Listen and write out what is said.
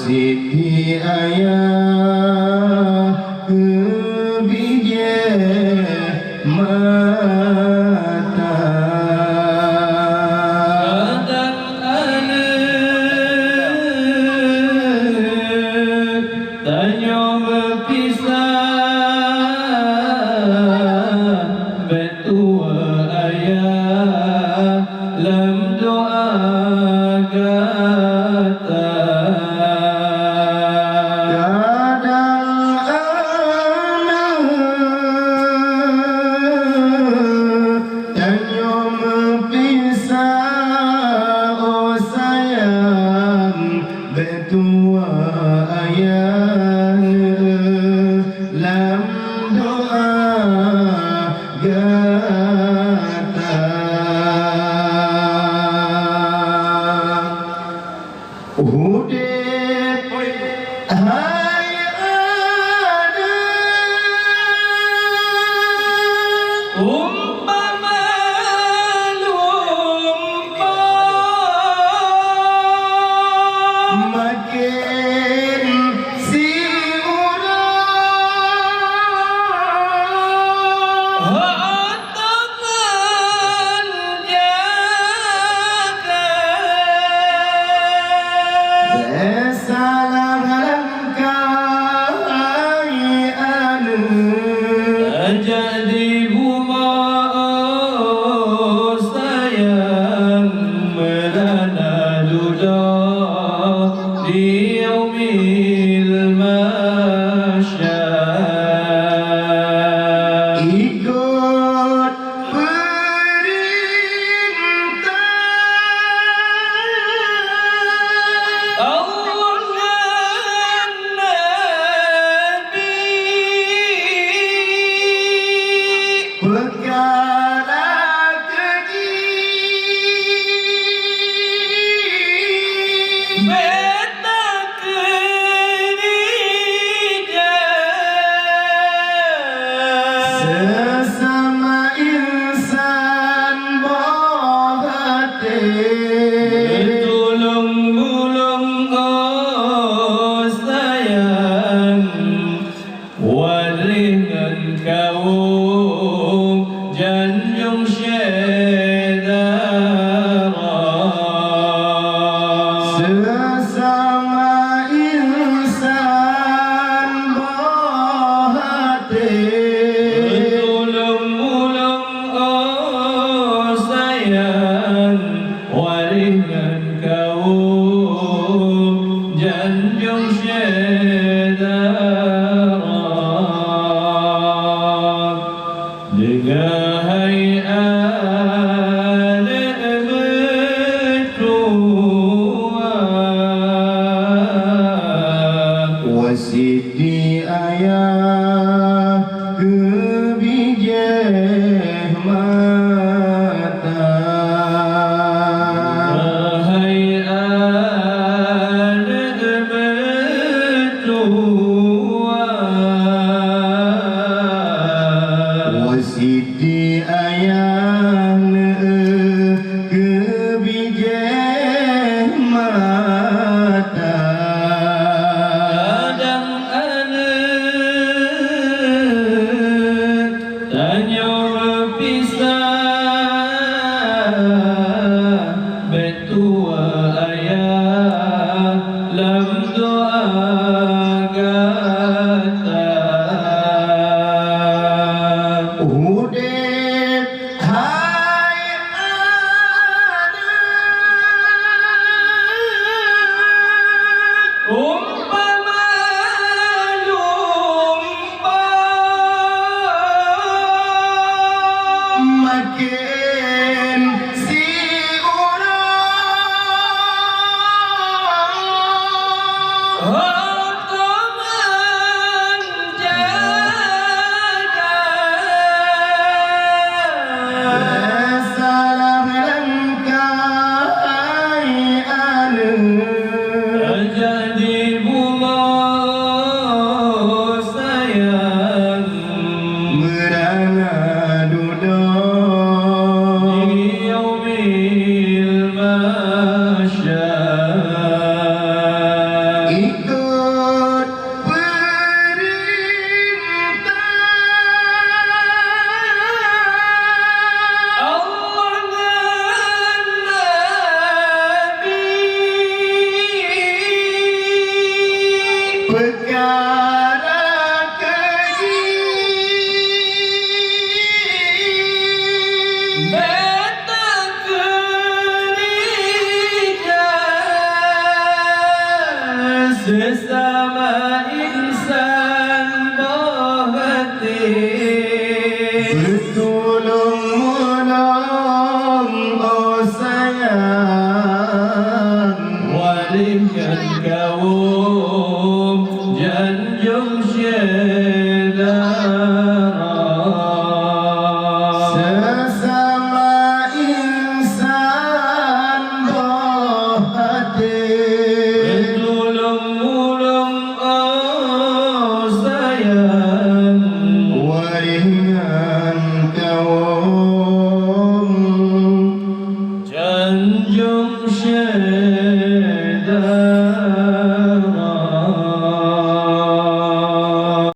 Siti ayah kebijak mata kadang anak tanya berpisah betua ayah lam doa kata Betua ayah lam doa gata Udip hai ada umpama makin si urang tangan jaga besalah langkah anu jadi rumah sayang merana ludah di yaumil masyar ikut perintah Allah dan Nabi perkara keji beta kerja sesama insan bohate tulung-bulung oh sayang waringan kaum janjung syedara sesama insan bohate tulung-bulung oh sayang waringan kaum janjung syedara dengan hayat bertua Wasiti ayah kebijak mata hayat bertua Wasiti ayah kebijak mata kadang anak sesama insan berhati Bertolong-menolong oh sayang waringan kaum Janjung syekh